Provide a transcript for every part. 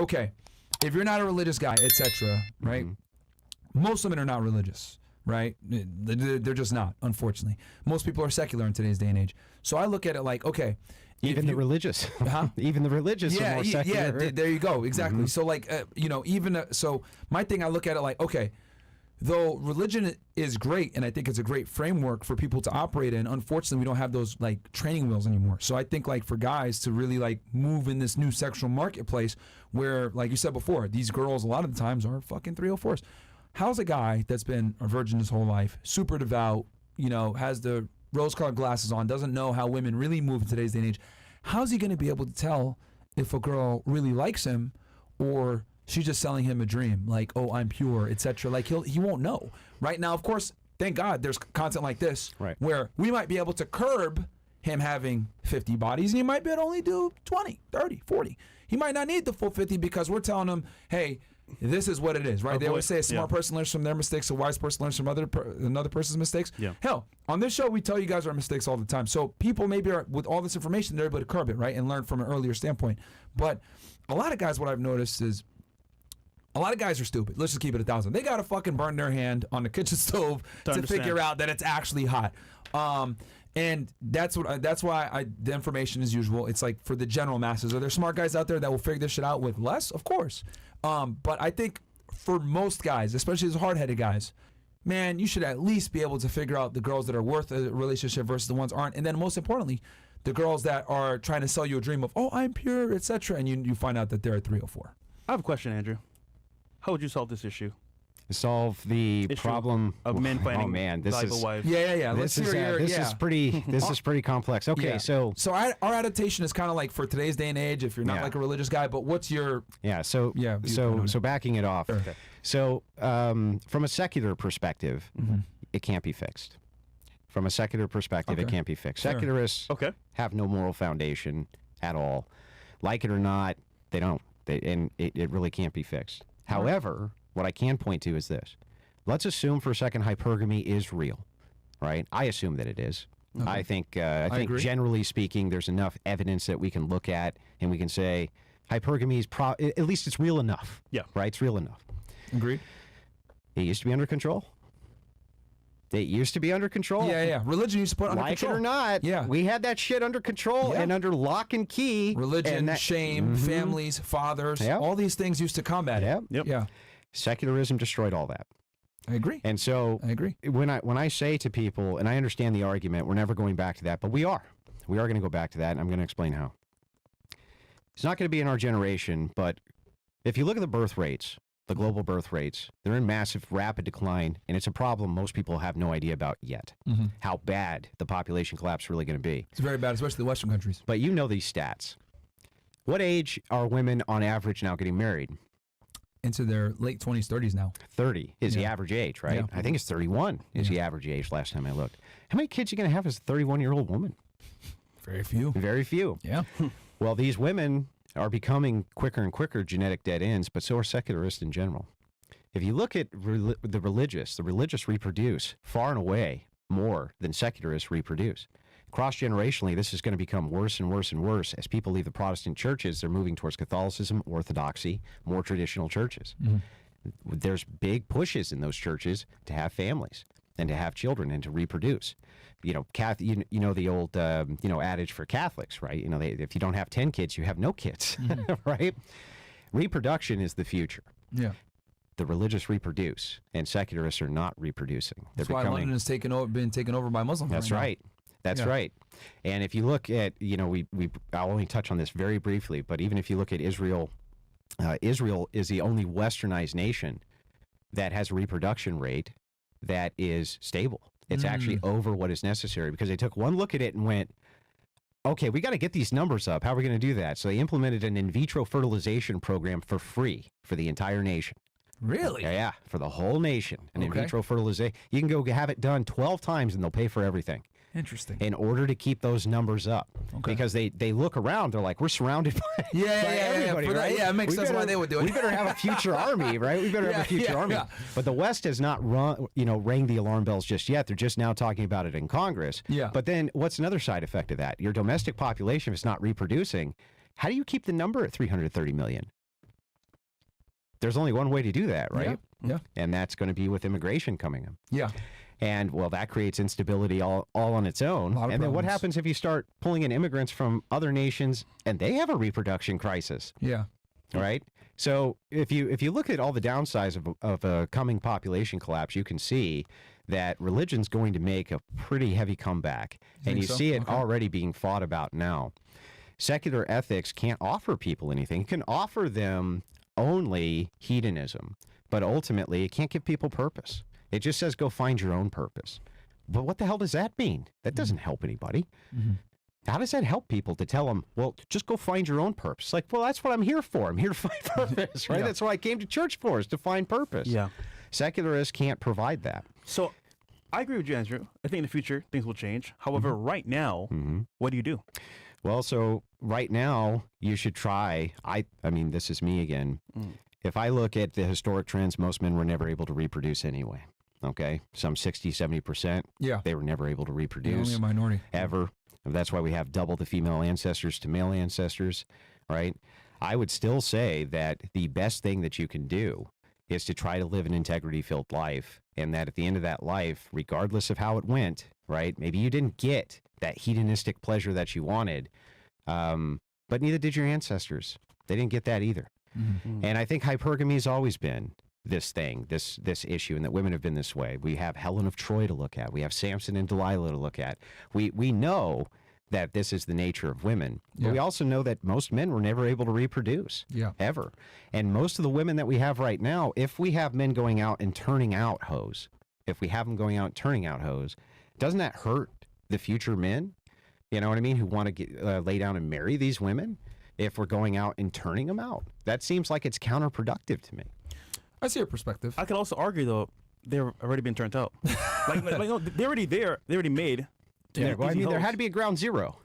okay, if you're not a religious guy, etc., right? Most women are not religious, right? They're just not, unfortunately. Most people are secular in today's day and age. So I look at it like, okay, even the religious, even the religious are more secular. Yeah, there you go, exactly. So like, so my thing, I look at it like, okay, though religion is great, and I think it's a great framework for people to operate in, unfortunately, we don't have those like training wheels anymore. So I think like for guys to really like move in this new sexual marketplace where, like you said before, these girls a lot of the times are fucking 304s. How's a guy that's been a virgin his whole life, super devout, has the rose-colored glasses on, doesn't know how women really move in today's day and age, how's he going to be able to tell if a girl really likes him or she's just selling him a dream, like, oh, I'm pure, etc.? Like he won't know. Right now, of course, thank God there's content like this where we might be able to curb him having 50 bodies, and he might be able to only do 20, 30, 40. He might not need the full 50 because we're telling him, hey, this is what it is, right? They always say a smart person learns from their mistakes, a wise person learns from another person's mistakes. Yeah. Hell, on this show, we tell you guys our mistakes all the time. So people maybe are, with all this information, they're able to curb it, right? And learn from an earlier standpoint. But a lot of guys, what I've noticed is, a lot of guys are stupid. Let's just keep it 1,000. They got to fucking burn their hand on the kitchen stove to figure out that it's actually hot. And that's why the information is usual. It's like for the general masses. Are there smart guys out there that will figure this shit out with less? Of course. But I think for most guys, especially as hard-headed guys, man, you should at least be able to figure out the girls that are worth a relationship versus the ones aren't. And then most importantly, the girls that are trying to sell you a dream of, oh, I'm pure, etc. And you find out that they're a 304. I have a question, Andrew. How would you solve this issue? Solve the problem of men finding valuable wives. Yeah. This is pretty complex. Okay, so our adaptation is kind of like for today's day and age. If you're not like a religious guy, but what's your so backing it off. Okay. So from a secular perspective, it can't be fixed. From a secular perspective, it can't be fixed. Secularists have no moral foundation at all. Like it or not, they don't. And it really can't be fixed. However, what I can point to is this. Let's assume for a second hypergamy is real, right? I assume that it is. Okay. I think generally speaking, there's enough evidence that we can look at and we can say hypergamy is at least it's real enough. Yeah. Right? It's real enough. Agreed. It used to be under control. It used to be under control. Yeah. Religion used to put under control. Like it or not, we had that shit under control and under lock and key. Religion, shame, families, fathers, all these things used to combat it. Yeah. Secularism destroyed all that. I agree. And so I agree. When I say to people, and I understand the argument, we're never going back to that, but we are. We are going to go back to that, and I'm going to explain how. It's not going to be in our generation, but if you look at the birth rates, the global birth rates, they're in massive, rapid decline, and it's a problem most people have no idea about yet, how bad the population collapse is really going to be. It's very bad, especially the Western countries. But you know these stats. What age are women on average now getting married? Into their late 20s, 30s now. 30 is the average age, right? I think it's 31 is the average age last time I looked. How many kids are you going to have as a 31-year-old woman? Very few. Very few. Yeah. Well, these women are becoming quicker and quicker genetic dead ends, but so are secularists in general. If you look at the religious reproduce far and away more than secularists reproduce. Cross-generationally, this is going to become worse and worse and worse. As people leave the Protestant churches, they're moving towards Catholicism, Orthodoxy, more traditional churches. There's big pushes in those churches to have families and to have children and to reproduce. You know, the old adage for Catholics, right? You know, if you don't have 10 kids, you have no kids, right? Reproduction is the future. Yeah. The religious reproduce, and secularists are not reproducing. That's why London has been taken over by Muslims. That's right. That's right. And if you look at, I'll only touch on this very briefly, but even if you look at Israel, Israel is the only westernized nation that has a reproduction rate that is stable. It's actually over what is necessary because they took one look at it and went, okay, we got to get these numbers up. How are we going to do that? So they implemented an in vitro fertilization program for free for the entire nation. Really? Yeah, for the whole nation. An in vitro fertilization. You can go have it done 12 times and they'll pay for everything. Interesting. In order to keep those numbers up. Okay. Because they look around, they're like, we're surrounded by, everybody, right? Yeah, it makes sense why they would do it. We better have a future army, right? We better have a future army. Yeah. But the West has not rang the alarm bells just yet. They're just now talking about it in Congress. Yeah. But then what's another side effect of that? Your domestic population is not reproducing. How do you keep the number at 330 million? there's only one way to do that, right? Yeah. And that's going to be with immigration coming in. Yeah. And well, that creates instability all on its own. A lot of And then what problems. happens if you start pulling in immigrants from other nations and they have a reproduction crisis, Yeah. right? So if you look at all the downsides of a coming population collapse, you can see that religion's going to make a pretty heavy comeback. And think you so? see it Okay. already being fought about now. Secular ethics can't offer people anything. It can offer them only hedonism, but ultimately it can't give people purpose. It just says go find your own purpose. But what the hell does that mean? That doesn't help anybody. Mm-hmm. How does that help people to tell them, well, just go find your own purpose? Like, well, that's what I'm here for. I'm here to find purpose, right? Yeah. That's what I came to church for, is to find purpose. Yeah. Secularists can't provide that. So I agree with you, Andrew. I think in the future things will change. However, right now, what do you do? Well, so right now you should try. I mean, this is me again. If I look at the historic trends, most men were never able to reproduce anyway. Okay, some 60, 70%. Yeah. They were never able to You're reproduce only a minority. ever. That's why we have double the female ancestors to male ancestors, right? I would still say that the best thing that you can do is to try to live an integrity-filled life, and that at the end of that life, regardless of how it went, right? Maybe you didn't get that hedonistic pleasure that you wanted, but neither did your ancestors. They didn't get that either. Mm-hmm. And I think hypergamy has always been this thing, this issue, and that women have been this way. We have Helen of Troy to look at. We have Samson and Delilah to look at. We know that this is the nature of women. But Yeah. we also know that most men were never able to reproduce, Yeah. ever. And most of the women that we have right now, if we have men going out and turning out hoes, if we have them going out and turning out hoes, doesn't that hurt the future men? You know what I mean? Who want to get lay down and marry these women? If we're going out and turning them out, that seems like it's counterproductive to me. I see your perspective. I could also argue though they've already been turned out. like no, they're already there. They already made. Yeah, well, I easy mean, there hoes. had to be a ground zero.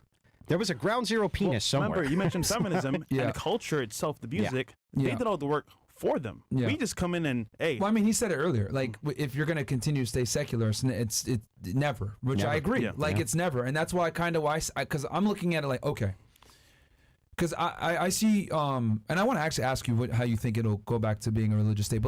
There was a ground zero penis somewhere. Remember, you mentioned feminism Yeah. and the culture itself, the music. Yeah. They did all the work for them. Yeah. We just come in and hey. Well, I mean, he said it earlier. Like, if you're going to continue to stay secular, it's never. Which Never. I agree. Yeah. Like, Yeah. it's never, and that's why because I'm looking at it like, okay, because I see, and I want to actually ask you how you think it'll go back to being a religious state. But